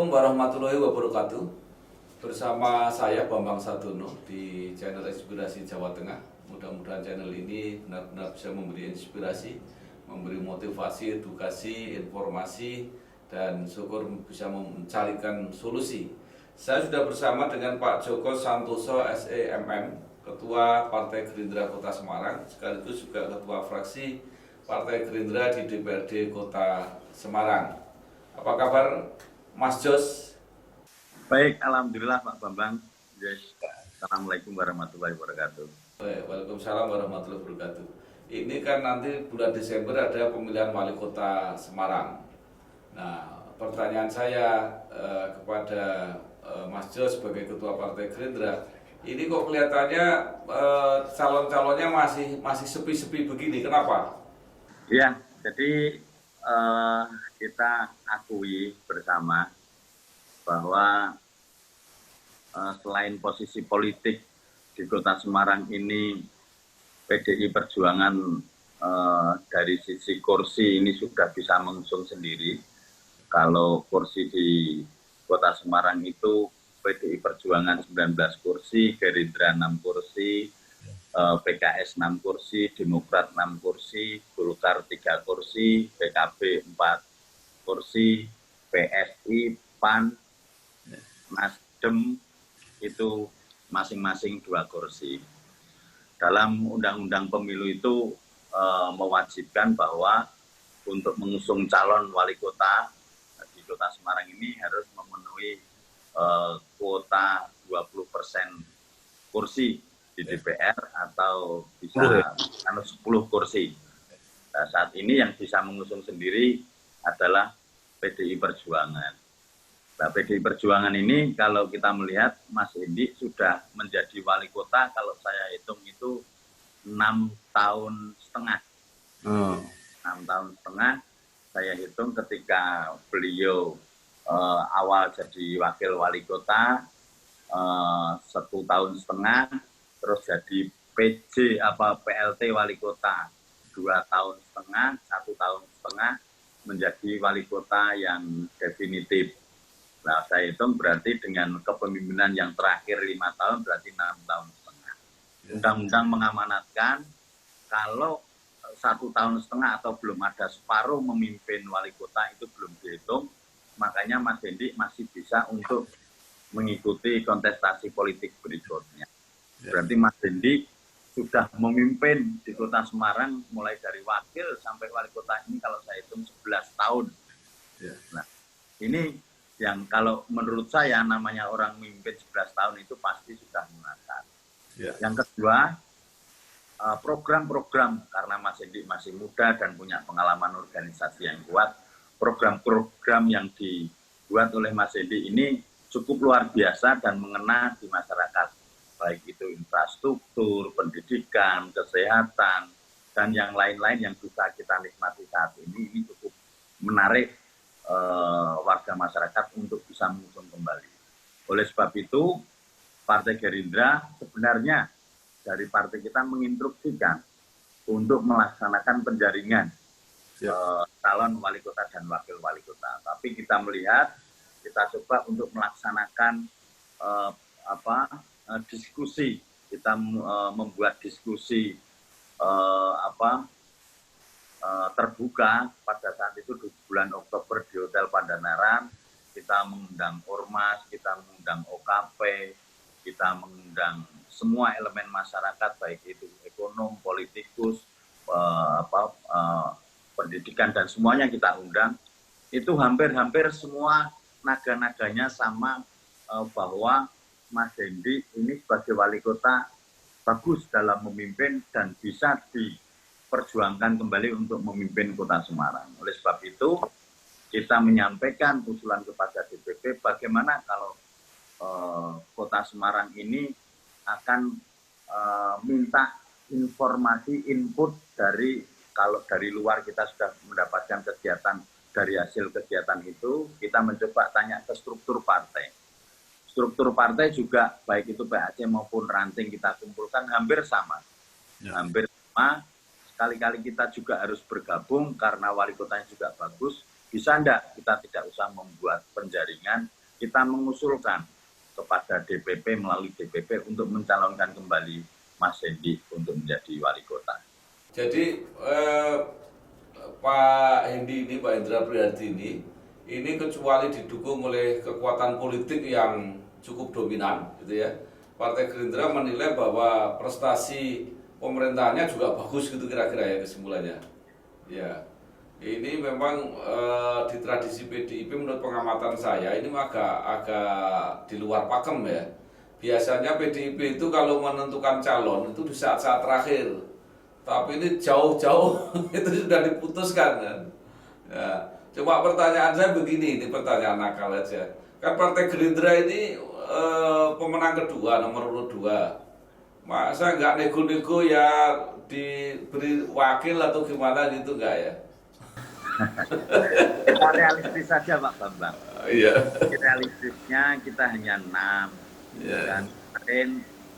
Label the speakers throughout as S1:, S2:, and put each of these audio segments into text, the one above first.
S1: Assalamualaikum warahmatullahi wabarakatuh. Bersama saya Bambang Sadono di channel Inspirasi Jawa Tengah. Mudah-mudahan channel ini benar-benar bisa memberi inspirasi, memberi motivasi, edukasi, informasi, dan syukur bisa mencarikan solusi. Saya sudah bersama dengan Pak Joko Santoso SEMM, Ketua Partai Gerindra Kota Semarang, sekaligus juga Ketua Fraksi Partai Gerindra di DPRD Kota Semarang. Apa kabar Mas Jos?
S2: Baik, alhamdulillah Pak Bambang. Yes. Assalamualaikum warahmatullahi wabarakatuh.
S1: Waalaikumsalam warahmatullahi wabarakatuh. Ini kan nanti bulan Desember ada pemilihan wali kota Semarang. Nah, pertanyaan saya kepada Mas Jos sebagai ketua Partai Gerindra, ini kok kelihatannya calon-calonnya masih sepi-sepi begini. Kenapa?
S2: Ya, jadi kita akui bersama bahwa selain posisi politik di Kota Semarang ini, PDI Perjuangan dari sisi kursi ini sudah bisa mengusung sendiri. Kalau kursi di Kota Semarang itu PDI Perjuangan 19 kursi, Gerindra 6 kursi, PKS 6 kursi, Demokrat 6 kursi, Golkar 3 kursi, PKB 4 kursi, PSI, PAN, Nasdem itu masing-masing 2 kursi. Dalam Undang-Undang Pemilu itu mewajibkan bahwa untuk mengusung calon wali kota di Kota Semarang ini harus memenuhi kuota 20% kursi di DPR atau bisa 10 kursi. Nah, saat ini yang bisa mengusung sendiri adalah PDI Perjuangan. Nah, PDI Perjuangan ini kalau kita melihat Mas Hendi sudah menjadi wali kota, kalau saya hitung itu 6 tahun setengah. 6 tahun setengah, saya hitung ketika beliau awal jadi wakil wali kota, 1 tahun setengah, terus jadi PJ PLT wali kota 2 tahun setengah, 1 tahun setengah menjadi wali kota yang definitif. Nah, saya hitung berarti dengan kepemimpinan yang terakhir 5 tahun berarti 6 tahun setengah. Undang-undang mengamanatkan kalau 1 tahun setengah atau belum ada separuh memimpin wali kota itu belum dihitung, makanya Mas Hendi masih bisa untuk mengikuti kontestasi politik berikutnya. Berarti Mas Hendi sudah memimpin di Kota Semarang mulai dari wakil sampai wali kota ini kalau saya hitung 11 tahun. Nah, ini yang kalau menurut saya namanya orang memimpin 11 tahun itu pasti sudah mengasah. Yang kedua, program-program, karena Mas Hendi masih muda dan punya pengalaman organisasi yang kuat, program-program yang dibuat oleh Mas Hendi ini cukup luar biasa dan mengena di masyarakat. Baik itu infrastruktur, pendidikan, kesehatan, dan yang lain-lain yang bisa kita nikmati saat ini cukup menarik warga masyarakat untuk bisa mengusung kembali. Oleh sebab itu, Partai Gerindra sebenarnya dari partai kita menginstruksikan untuk melaksanakan penjaringan calon wali kota dan wakil wali kota. Tapi kita melihat, kita coba untuk melaksanakan diskusi, kita membuat diskusi terbuka pada saat itu di bulan Oktober di Hotel Pandanaran. Kita mengundang Ormas, kita mengundang OKP, kita mengundang semua elemen masyarakat baik itu ekonom, politikus, pendidikan dan semuanya kita undang. Itu hampir semua naga-naganya sama bahwa Mas Hendi ini sebagai wali kota bagus dalam memimpin dan bisa diperjuangkan kembali untuk memimpin Kota Semarang. Oleh sebab itu, kita menyampaikan usulan kepada DPP bagaimana kalau Kota Semarang ini akan minta informasi input dari, kalau dari luar kita sudah mendapatkan kegiatan, dari hasil kegiatan itu kita mencoba tanya ke struktur partai. Struktur partai juga baik itu PAC maupun ranting kita kumpulkan hampir sama. Hampir sama. Sekali-kali kita juga harus bergabung karena wali kotanya juga bagus. bisa enggak kita tidak usah membuat penjaringan, kita mengusulkan kepada DPP melalui DPP untuk mencalonkan kembali Mas Hendi untuk menjadi wali kota.
S1: Jadi Pak Hendi ini, Pak Hendra Prihadi ini kecuali didukung oleh kekuatan politik yang cukup dominan, gitu ya. Partai Gerindra menilai bahwa prestasi pemerintahannya juga bagus, gitu kira-kira ya kesimpulannya. Ya, ini memang di tradisi PDIP menurut pengamatan saya ini agak di luar pakem ya. Biasanya PDIP itu kalau menentukan calon itu di saat-saat terakhir. Tapi ini jauh-jauh itu sudah diputuskan kan. Ya, cuma pertanyaan saya begini, ini pertanyaan nakal aja. Kan Partai Gerindra ini pemenang kedua, nomor urut 2. Masa nggak nego-nego ya diberi wakil atau gimana gitu nggak ya?
S2: Kita realistis saja Pak Bambang.
S1: Iya.
S2: Realistisnya kita hanya 6.
S1: Yeah.
S2: Dan kemarin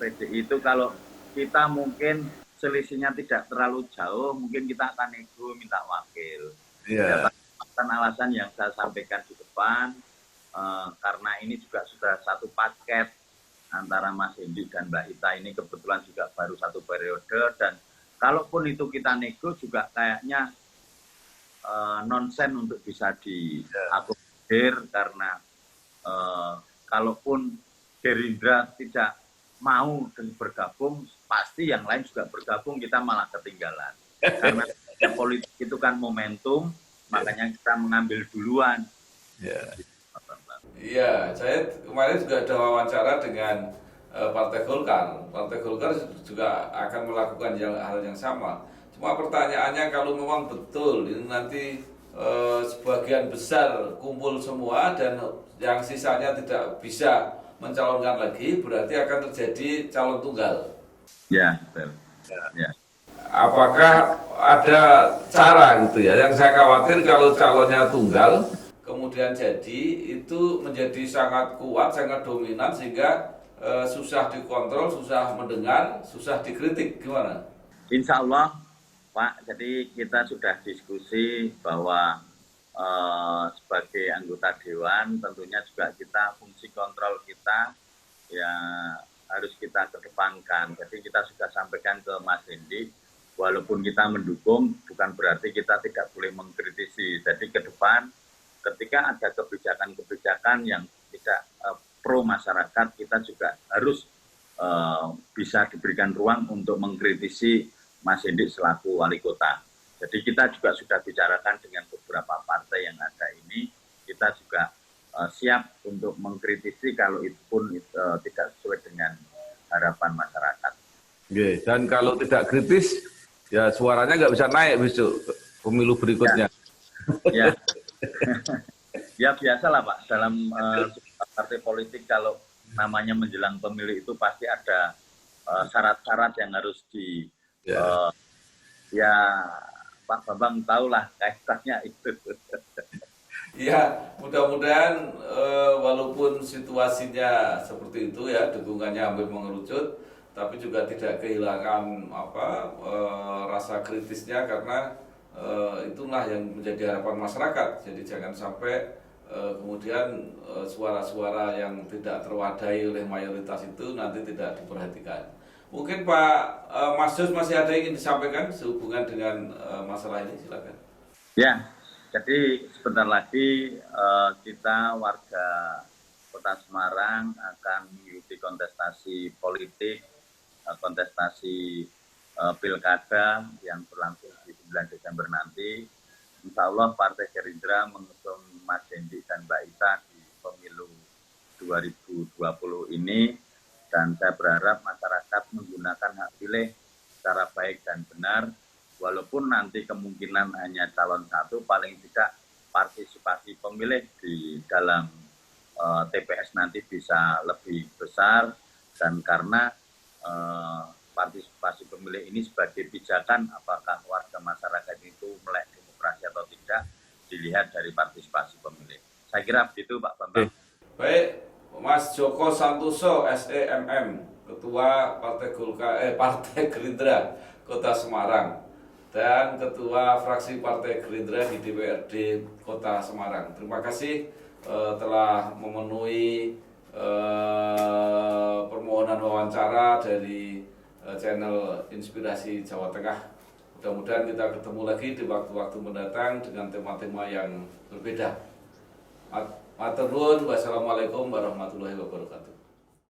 S2: PDI itu kalau kita mungkin selisihnya tidak terlalu jauh, mungkin kita akan nego minta wakil.
S1: Iya.
S2: Alasan yang saya sampaikan di depan, karena ini juga sudah satu paket antara Mas Hendi dan Mbak Ita ini kebetulan juga baru satu periode, dan kalaupun itu kita nego juga kayaknya nonsen untuk bisa diakomodir, karena kalaupun Gerindra tidak mau dan bergabung, pasti yang lain juga bergabung, kita malah ketinggalan. Karena politik itu kan momentum, makanya kita mengambil duluan.
S1: Iya, saya kemarin juga ada wawancara dengan Partai Golkar. Partai Golkar juga akan melakukan hal yang sama. Cuma pertanyaannya kalau memang betul ini nanti sebagian besar kumpul semua dan yang sisanya tidak bisa mencalonkan lagi, berarti akan terjadi calon tunggal.
S2: Ya, betul. Ya.
S1: Apakah ada cara gitu ya? Yang saya khawatir kalau calonnya tunggal, kemudian jadi itu menjadi sangat kuat, sangat dominan sehingga susah dikontrol, susah mendengar, susah dikritik. Gimana?
S2: Insya Allah, Pak. Jadi kita sudah diskusi bahwa sebagai anggota Dewan tentunya juga kita fungsi kontrol kita ya harus kita kedepankan. Jadi kita sudah sampaikan ke Mas Hendi, walaupun kita mendukung bukan berarti kita tidak boleh mengkritisi. Jadi ke depan ketika ada kebijakan-kebijakan yang tidak pro masyarakat, kita juga harus bisa diberikan ruang untuk mengkritisi Mas Hendi selaku wali kota. Jadi kita juga sudah bicarakan dengan beberapa partai yang ada ini, kita juga siap untuk mengkritisi kalau itu pun tidak sesuai dengan harapan masyarakat.
S1: Oke, dan kalau tidak kritis, ya suaranya nggak bisa naik besok pemilu berikutnya.
S2: Ya, ya biasalah Pak, dalam partai politik kalau namanya menjelang pemilu itu pasti ada syarat-syarat yang harus ya Pak Bambang tahulah kaitannya itu.
S1: Ya, mudah-mudahan walaupun situasinya seperti itu ya, dukungannya hampir mengerucut, tapi juga tidak kehilangan rasa kritisnya karena itulah yang menjadi harapan masyarakat. Jadi jangan sampai kemudian suara-suara yang tidak terwadai oleh mayoritas itu nanti tidak diperhatikan. Mungkin Pak Mas Jos masih ada yang ingin disampaikan sehubungan dengan masalah ini, silakan.
S2: Ya, jadi sebentar lagi kita warga Kota Semarang akan mengikuti kontestasi politik, kontestasi pilkada yang berlangsung di 9 Desember nanti. Insya Allah Partai Gerindra mengusung Mas Hendi dan Mbak Ita di pemilu 2020 ini. Dan saya berharap masyarakat menggunakan hak pilih secara baik dan benar, walaupun nanti kemungkinan hanya calon satu, paling tidak partisipasi pemilih di dalam TPS nanti bisa lebih besar, dan karena partisipasi pemilih ini sebagai pijakan apakah warga masyarakat itu melek demokrasi atau tidak, dilihat dari partisipasi pemilih. Saya kira begitu Pak Bambang.
S1: Baik. Mas Joko Santoso, SEMM, Ketua Partai Gerindra Kota Semarang. dan Ketua Fraksi Partai Gerindra di DPRD Kota Semarang. Terima kasih telah memenuhi permohonan wawancara dari channel Inspirasi Jawa Tengah. Mudah-mudahan kita ketemu lagi di waktu-waktu mendatang dengan tema-tema yang berbeda. Matur nuwun, wassalamualaikum warahmatullahi wabarakatuh.